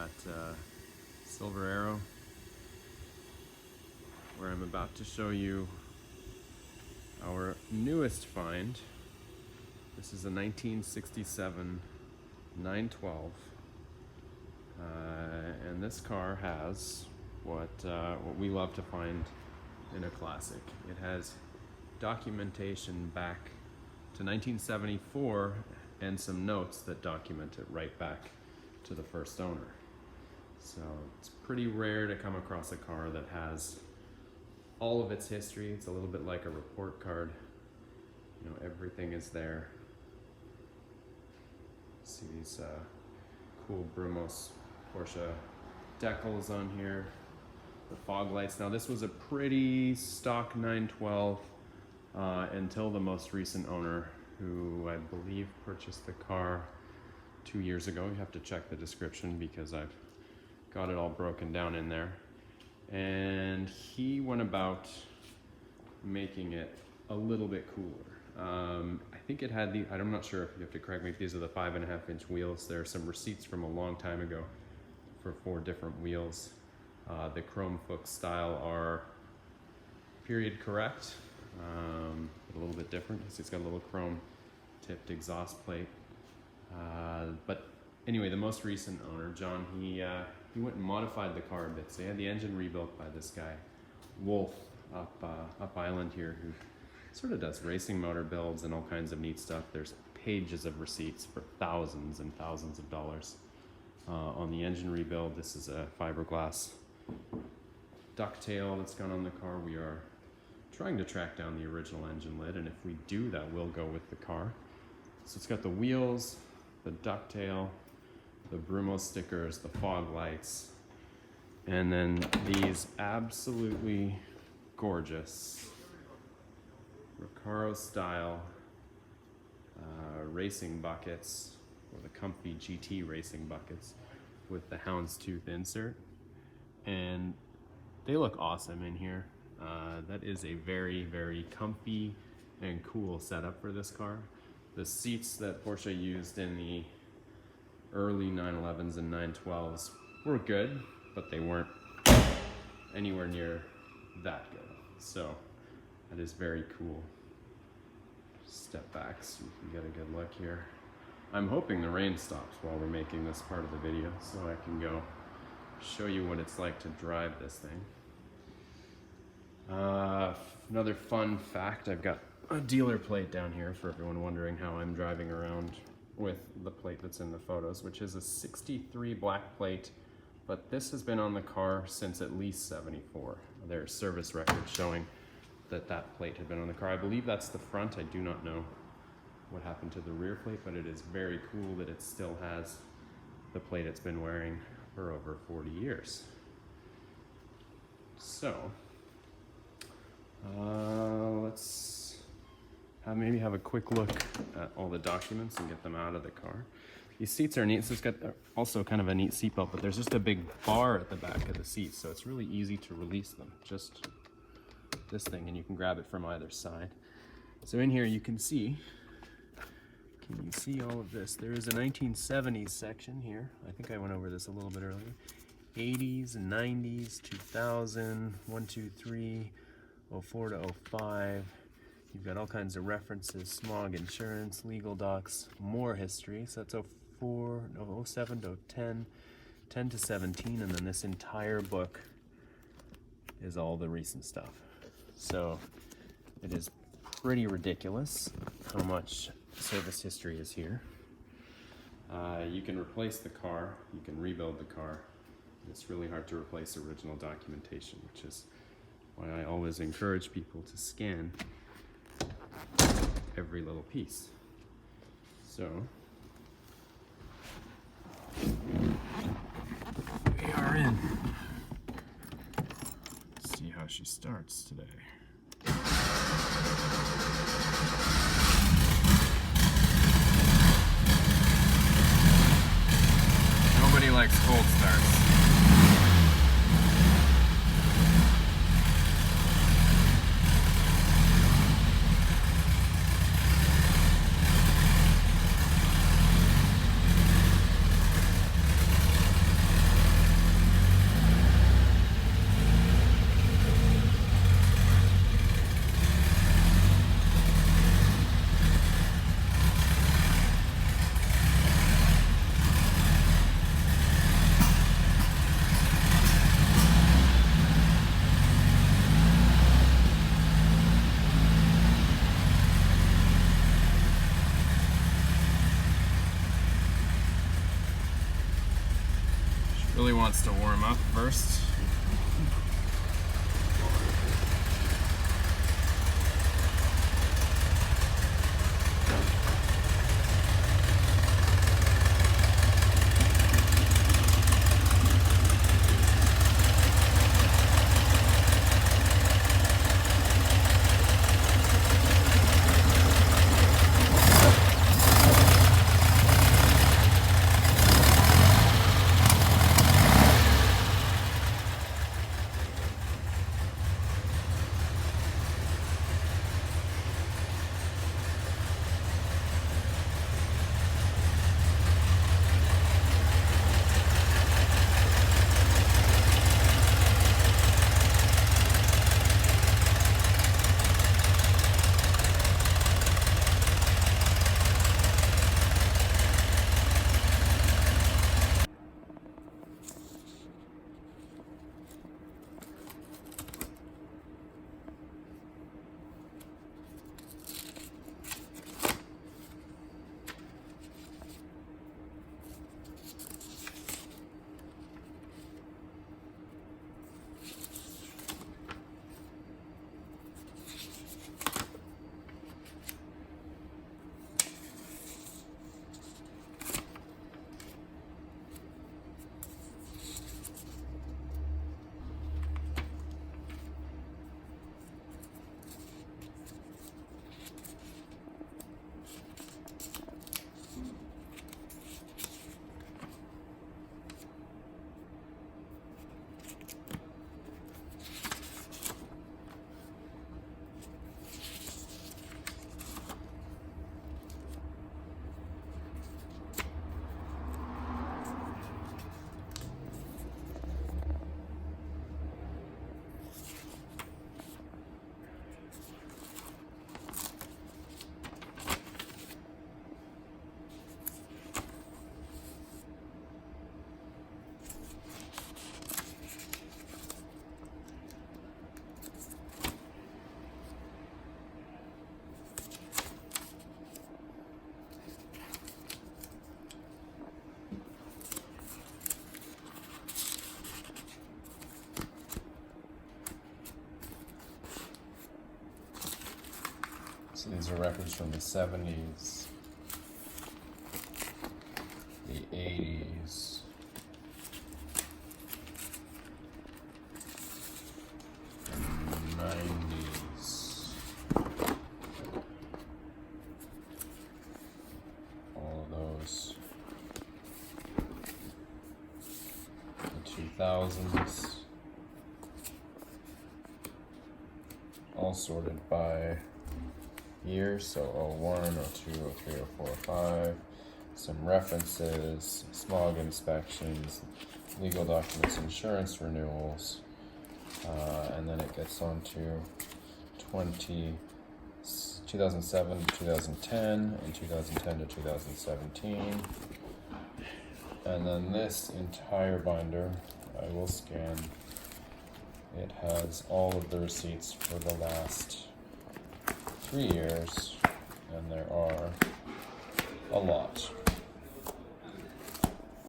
that Silver Arrow, where I'm about to show you our newest find. This is a 1967 912, and this car has what we love to find in a classic. It has documentation back to 1974 and some notes that document it right back to the first owner. So it's pretty rare to come across a car that has all of its history. It's a little bit like a report card. You know, everything is there. See these cool Brumos Porsche decals on here. The fog lights. Now this was a pretty stock 912 until the most recent owner, who I believe purchased the car 2 years ago. You have to check the description because I've got it all broken down in there. And he went about making it a little bit cooler. I think it had I'm not sure if you have to correct me if these are the 5.5-inch wheels. There are some receipts from a long time ago for 4 different wheels. The chrome Fuchs style are period correct, but a little bit different. It's got a little chrome tipped exhaust plate. But anyway, the most recent owner, John, he went and modified the car a bit. So he had the engine rebuilt by this guy, Wolf, up island here, who sort of does racing motor builds and all kinds of neat stuff. There's pages of receipts for thousands and thousands of dollars on the engine rebuild. This is a fiberglass ducktail that's gone on the car. We are trying to track down the original engine lid, and if we do, that will go with the car. So it's got the wheels, the ducktail, the Brumos stickers, the fog lights, and then these absolutely gorgeous Recaro style racing buckets, or the comfy GT racing buckets with the houndstooth insert. And they look awesome in here. That is a very, very comfy and cool setup for this car. The seats that Porsche used in the early 911s and 912s were good, but they weren't anywhere near that good. So that is very cool. Step back so you can get a good look here. I'm hoping the rain stops while we're making this part of the video so I can go show you what it's like to drive this thing. Another fun fact, I've got a dealer plate down here for everyone wondering how I'm driving around with the plate that's in the photos, which is a 63 black plate, but this has been on the car since at least 74. There's service records showing that that plate had been on the car. I believe that's the front. I do not know what happened to the rear plate, but it is very cool that it still has the plate it's been wearing for over 40 years. So, let's maybe have a quick look at all the documents and get them out of the car. These seats are neat. So it's got also kind of a neat seatbelt, but there's just a big bar at the back of the seat, so it's really easy to release them. Just this thing, and you can grab it from either side. So in here you can see, can you see all of this? There is a 1970s section here. I think I went over this a little bit earlier. 80s and 90s, 2000, 1, 2, 3, 04 to 05. You've got all kinds of references, smog insurance, legal docs, more history. So that's 07 to 10, 10 to 17, and then this entire book is all the recent stuff. So it is pretty ridiculous how much service history is here. You can replace the car, you can rebuild the car. It's really hard to replace original documentation, which is why I always encourage people to scan every little piece. So we are in. Let's see how she starts today. Nobody likes cold starts. Really wants to warm up first. So these are records from the 70s, the 80s, the 90s, all of those, the 2000s, all sorted by years, so 01, 02, 03, 04, 05, some references, smog inspections, legal documents, insurance renewals, and then it gets on to 2007 to 2010, and 2010 to 2017. And then this entire binder, I will scan. It has all of the receipts for the last 3 years, and there are a lot.